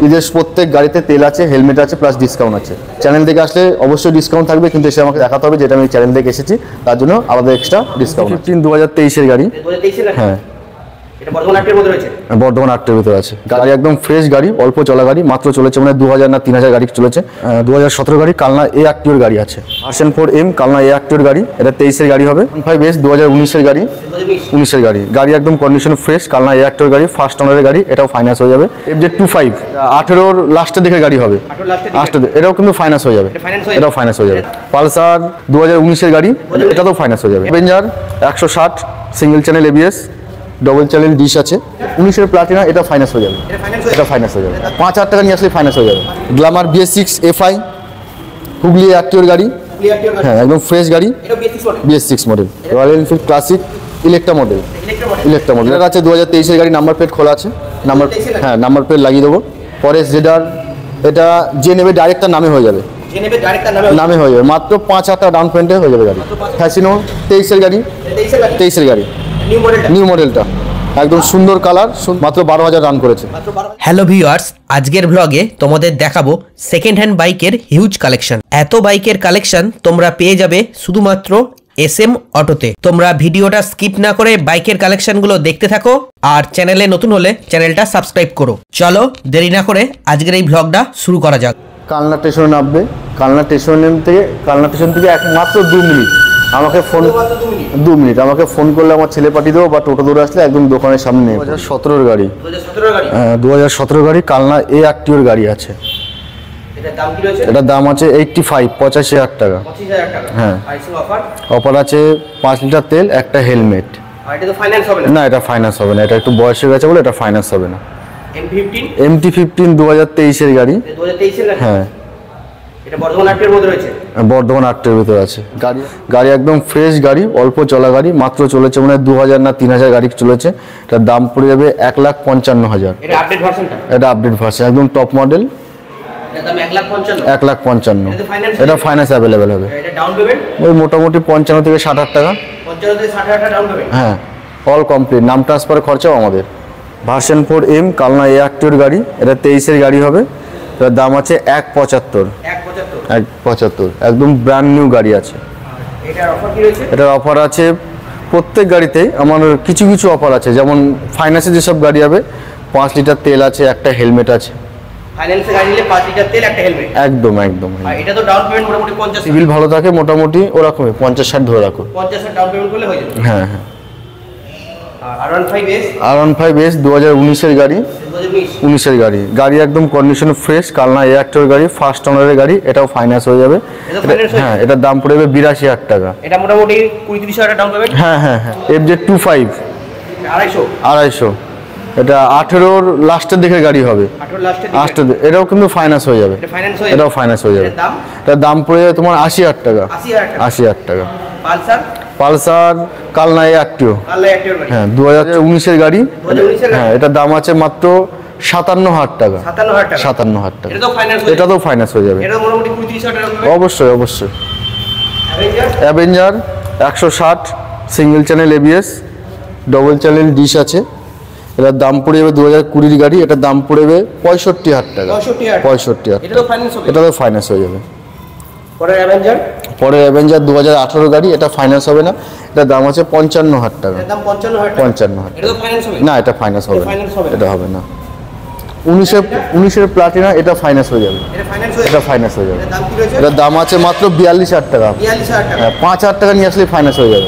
ঈদের প্রত্যেক গাড়িতে তেল আছে, হেলমেট আছে, প্লাস ডিসকাউন্ট আছে। চ্যানেল থেকে আসলে অবশ্যই ডিসকাউন্ট থাকবে, কিন্তু এসে আমাকে দেখাতে হবে যেটা আমি চ্যানেল থেকে এসেছি, তার জন্য আলাদা এক্সট্রা ডিসকাউন্ট। 2023-এর গাড়ি। হ্যাঁ, এটা বর্ধমান 8 এর মধ্যে রয়েছে। বর্ধমান 8 এর ভিতরে আছে। গাড়ি একদম ফ্রেশ গাড়ি, অল্প চলা গাড়ি, মাত্র চলেছে মানে 2000 না 3000 গাড়ি চলেছে। 2017 গাড়ি, কালনা A8 গাড়ি আছে। ভার্সন 4M কালনা A8 গাড়ি, এটা 23-এর গাড়ি হবে। 5S 2019-এর গাড়ি, 19-এর গাড়ি। গাড়ি একদম কন্ডিশন ফ্রেশ, কালনা A8 গাড়ি, ফার্স্ট ওনারের গাড়ি, এটাও ফাইন্যান্স হয়ে যাবে। FZ25 18-র লাস্টের দিকে গাড়ি হবে, এটাও কিন্তু ফাইন্যান্স হয়ে যাবে, এটাও ফাইন্যান্স হয়ে যাবে। পালসার 2019-এর গাড়ি, এটাতেও ফাইন্যান্স হয়ে যাবে। Avenger 160 single channel ABS, double channel dish আছে। 19-এর প্লাটিনা, এটা ফাইন্যান্স হয়ে যাবে, এটা ফাইন্যান্স হয়ে যাবে। 5000 টাকা নিয়ে আসলে ফাইন্যান্স হয়ে যাবে। Glamour BS6 FI Hooghly A8 গাড়ি, হ্যাঁ একদম ফ্রেশ গাড়ি, BS6 model. Royal Enfield classic Electra model, Electra model. এটা আছে 2023-এর গাড়ি, নাম্বার প্লেট খোলা আছে, নাম্বার প্লেট লাগিয়ে দেবো। পরে জেডার, এটা যে নেবে ডাইরেক্ট তার নামে হয়ে যাবে, নামে হয়ে যাবে। মাত্র 5000 টাকা ডাউন পেমেন্টে হয়ে যাবে গাড়ি। ফ্যাসিনো 23-এর গাড়ি, 23-এর গাড়ি, নিউ মডেলটা একদম সুন্দর কালার, মাত্র 12000 রান করেছে। হ্যালো ভিউয়ার্স, আজকের ব্লগে তোমাদের দেখাবো সেকেন্ড হ্যান্ড বাইকের হিউজ কালেকশন। এত বাইকের কালেকশন তোমরা পেয়ে যাবে শুধুমাত্র SM অটোতে। তোমরা ভিডিওটা স্কিপ না করে বাইকের কালেকশনগুলো দেখতে থাকো, আর চ্যানেলে নতুন হলে চ্যানেলটা সাবস্ক্রাইব করো। চলো দেরি না করে আজকের এই ব্লগটা শুরু করা যাক। কালনা স্টেশনে নামবে, কালনা স্টেশন থেকে মাত্র 2 মিনিট আমাকে ফোন, 2 মিনিট আমাকে ফোন করলে আমার ছেলে পাঠিয়ে দেবো, বা টোটো দূরে আসলে একদম দোকানের সামনে। 2017-এর গাড়ি, 2017 গাড়ি, কালনা A8 গাড়ি আছে। এটার দাম আছে 85,000 টাকা। হ্যাঁ, অফার আছে 5 লিটার তেল, একটা হেলমেট। না, এটা ফাইন্যান্স হবে না, এটা একটু বয়স হয়ে গেছে বলে এটা ফাইন্যান্স হবে না। MT-15 2023-এর গাড়ি, হ্যাঁ বর্ধমান 8 এর মধ্যে রয়েছে, বর্ধমান 8 এর ভিতরে আছে। গাড়ি একদম ফ্রেশ গাড়ি, অল্প চলা গাড়ি, মাত্র চলেছে মানে 2000 না 3000 গাড়ি চলেছে। এটার দাম পড়ে যাবে 1,55,000। এটা আপডেট ভার্সনটা, এটা আপডেট ভার্সন, একদম টপ মডেল। এটার দাম 1,55,000। 1,55,000, এটা ফাইন্যান্স অ্যাভেলেবেল হবে। এটা ডাউন পেমেন্ট ওই মোটামুটি 55 থেকে 60,000 টাকা। 55 থেকে 60,000 টাকা ডাউন পেমেন্ট, হ্যাঁ অল কমপ্লিট, নাম ট্রান্সফারের খরচাও আমাদের। ভার্সন 4M কালনা A8 গাড়ি, এটা 23-এর গাড়ি হবে। এটার দাম আছে 1,75,000। 1,75,000 একদম ব্র্যান্ড নিউ গাড়ি আছে। এটার অফার কি রয়েছে? এটার অফার আছে প্রত্যেক গাড়িতেই আমার কিছু কিছু অফার আছে, যেমন ফাইন্যান্সে যেসব গাড়ি হবে 5 লিটার তেল আছে, একটা হেলমেট আছে। ফাইন্যান্সে গাড়ি নিলে 5 লিটার তেল, একটা হেলমেট, একদম একদম। আর এটা তো ডাউন পেমেন্ট মোটামুটি 50। সিভিল ভালো থাকে মোটামুটি ওরকমই 50-60 ধরে রাখো। 50 ডাউন পেমেন্ট করলে হয়ে যাবে। হ্যাঁ হ্যাঁ। R15S, R15S 2019-এর গাড়ি, 19-এর গাড়ি। গাড়ি একদম কন্ডিশন ফ্রেশ, কালনা A8 গাড়ি, ফার্স্ট ওনারের গাড়ি, এটাও ফাইন্যান্স হয়ে যাবে। হ্যাঁ, এটার দাম পড়ে যাবে 82,000 টাকা। এটা মোটামুটি 20-30,000 টাকা ডাউন পেমেন্ট। হ্যাঁ হ্যাঁ হ্যাঁ। FZ25 250, এটা 18-র লাস্টের দিকে গাড়ি হবে, 18 এটাও কিন্তু ফাইন্যান্স হয়ে যাবে, এটাও ফাইন্যান্স হয়ে যাবে। এটার দাম পড়ে যাবে তোমার 80,000 টাকা। 80,000 টাকা। পালসার কালনা A8, হ্যাঁ 2019-এর গাড়ি, হ্যাঁ এটার দাম আছে মাত্র 57,000 টাকা। 57,000 টাকা, এটাতেও ফাইন্যান্স হয়ে যাবে। অবশ্যই অবশ্যই। Avenger 160 single channel ABS, double channel dish আছে। এটার দাম পড়ে যাবে 2020-এর গাড়ি, এটার দাম পড়ে যাবে 65,000 টাকা। 65,000, এটাতেও ফাইন্যান্স হয়ে যাবে। পরে অ্যাভেঞ্জার 2018 গাড়ি, এটা ফাইন্যান্স হবে না, এটার দাম আছে 55,000 টাকা। 55,000, না এটা ফাইন্যান্স হবে না, এটা হবে না। 19-এর প্লাটিনা, এটা ফাইন্যান্স হয়ে যাবে, এটা ফাইন্যান্স হয়ে যাবে। এটার দাম আছে মাত্র 42,000 টাকা। 5,000 টাকা নিয়ে আসলে ফাইন্যান্স হয়ে যাবে।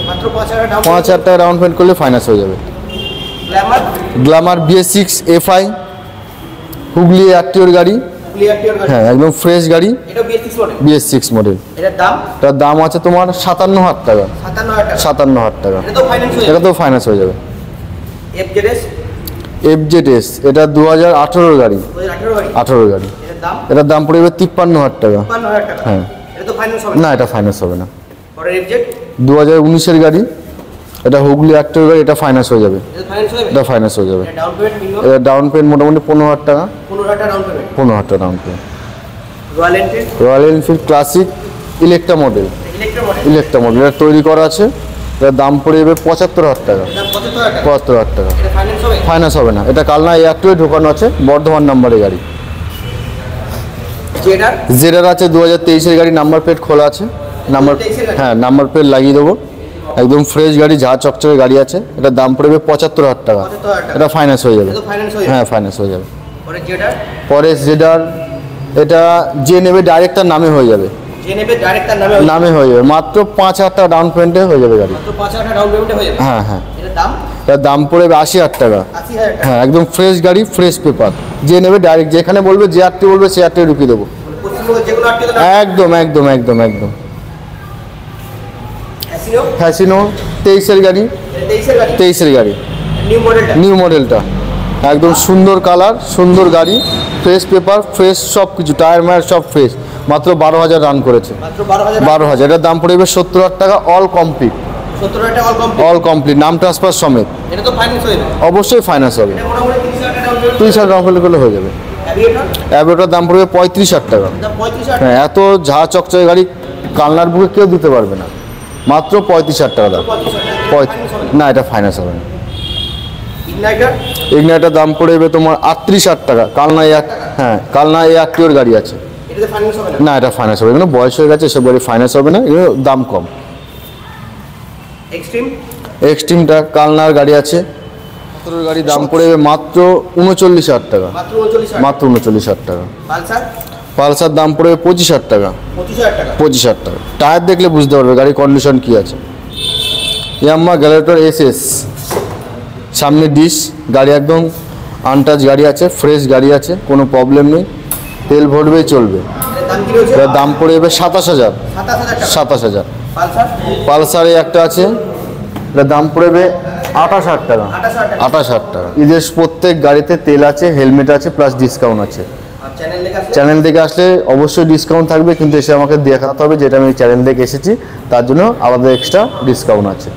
5,000 টাকা ডাউন পেমেন্ট করলে ফাইন্যান্স হয়ে যাবে। Glamour BS6 FI Hooghly A8 গাড়ি, হ্যাঁ একদম ফ্রেশ গাড়ি, BS6 মডেল। এটার দাম আছে তোমার 57,000 টাকা। 57,000 টাকা, এটাতেও ফাইন্যান্স হয়ে যাবে। FZS এটা 2018 গাড়ি, 18 গাড়ি। এটার দাম পড়ে যাবে 53,000 টাকা। হ্যাঁ, না এটা ফাইন্যান্স হবে না। 2019-এর গাড়ি, এটা হুগলি A8 গাড়ি, এটা ফাইন্যান্স হয়ে যাবে, এটা ফাইন্যান্স হয়ে যাবে। এটা ডাউন পেমেন্ট মোটামুটি 15,000 টাকা। 15,000 টাকা down payment. Royal Enfield classic Electra model, Electra model, এটা তৈরি করা আছে। এটার দাম পড়ে যাবে 75,000 টাকা। 75,000 টাকা, ফাইন্যান্স হবে না। এটা কালনা A8 ঢোকানো আছে, বর্ধমান নাম্বারের গাড়ি। জেডার জেডার আছে 2023-এর গাড়ি, নাম্বার প্লেট খোলা আছে, নাম্বার 2023-এর গাড়ি? হ্যাঁ নাম্বার প্লেট লাগিয়ে দেবো, একদম ফ্রেশ গাড়ি, ঝাঁ চকচকে গাড়ি আছে। এটার দাম পড়বে 75,000 টাকা। 75,000 টাকা। এটা ফাইন্যান্স হয়ে যাবে। এটা তো ফাইন্যান্স হয়ে যাবে। হ্যাঁ ফাইন্যান্স হয়ে যাবে। পরে জেডার পরে জেডার, এটা যে নেবে ডাইরেক্ট তার নামে হয়ে যাবে, যে নেবে ডাইরেক্ট তার নামে নামে হয়ে যাবে, মাত্র 5,000 টাকা ডাউন পেমেন্টে হয়ে যাবে গাড়ি। তো 5,000 টাকা ডাউন পেমেন্টে হয়ে যাবে। হ্যাঁ হ্যাঁ, এটার দাম এটার দাম পড়বে 80,000 টাকা। 80,000 টাকা। হ্যাঁ একদম ফ্রেশ গাড়ি, ফ্রেশ পেপার, যে নেবে ডাইরেক্ট যেখানে বলবে, যে আটটি বলবে সে আটটি ঢুকিয়ে দেবো। পশ্চিমবঙ্গের যে কোনো আটকে তো একদম একদম একদম একদম। অ্যাসিনো ফ্যাসিনো 23-এর গাড়ি, এটা 23-এর গাড়ি, 23-এর গাড়ি, নিউ মডেলটা। নিউ মডেলটা, একদম সুন্দর কালার, সুন্দর গাড়ি, ফ্রেশ পেপার, ফ্রেশ সব কিছু, টায়ার মায়ার সব ফ্রেশ, মাত্র 12,000 রান করেছে। মাত্র 12,000 12,000, এটার দাম পড়বে 70,000 টাকা, অল কমপ্লিট, 70,000 টাকা অল কমপ্লিট। অল কমপ্লিট, নাম ট্রান্সফার সমেত। এটা তো ফাইন্যান্স হয়ে যাবে। অবশ্যই ফাইন্যান্স হবে, এটা মোটামুটি 30,000 টাকা ডাউন পেমেন্ট। 30,000 ডাউন পেমেন্ট করলে হয়ে যাবে। অ্যাভিয়েটর অ্যাভেটার দাম পড়বে 35,000 টাকা। দাম 35,000 টাকা। হ্যাঁ এত ঝাঁ চকচকে গাড়ি কালনার বুকে কেউ দিতে পারবে না, মাত্র 35,000 টাকা দাম। 35,000 টাকা। না এটা ফাইন্যান্স হবে না। ইগনাইটার ইগনাইটার দাম পড়বে তোমার 38,000 টাকা। কালনা হ্যাঁ কালনা A8 গাড়ি আছে। এটাতে ফাইন্যান্স হবে না। না এটা ফাইন্যান্স হবে, এগুলো বয়স হয়ে গেছে, এসব গাড়ি ফাইন্যান্স হবে না, এগুলো দাম কম। এক্সট্রিম এক্সট্রিমটা কালনার গাড়ি আছে, গাড়ি দাম পড়বে মাত্র 39,000 টাকা, মাত্র 39,000 মাত্র 39,000 টাকা। পালসার পালসার দাম পড়বে 25,000 টাকা, 25,000 টাকা। 25,000 টাকা। টায়ার দেখলে বুঝতে পারবে গাড়ির কন্ডিশন কি আছে। ইয়াম্মা গ্যালারেটর SS, সামনে ডিশ, গাড়ি একদম আনটাচ গাড়ি আছে, ফ্রেশ গাড়ি আছে, কোনো প্রবলেম নেই, তেল ভরবেই চলবে। এর দাম কি রয়েছে? এটার দাম পড়বে 27,000, 27,000 টাকা। 27,000। পালসার পালসারে একটা আছে, এটার দাম পড়বে 28,000 টাকা, 28,000 টাকা। 28,000 টাকা। ঈদের প্রত্যেক গাড়িতে তেল আছে, হেলমেট আছে, প্লাস ডিসকাউন্ট আছে। আর চ্যানেল দেখে আসলে চ্যানেল থেকে আসলে অবশ্যই ডিসকাউন্ট থাকবে, কিন্তু এসে আমাকে দেখাতে হবে যেটা আমি চ্যানেল থেকে এসেছি, তার জন্য আলাদা এক্সট্রা ডিসকাউন্ট আছে।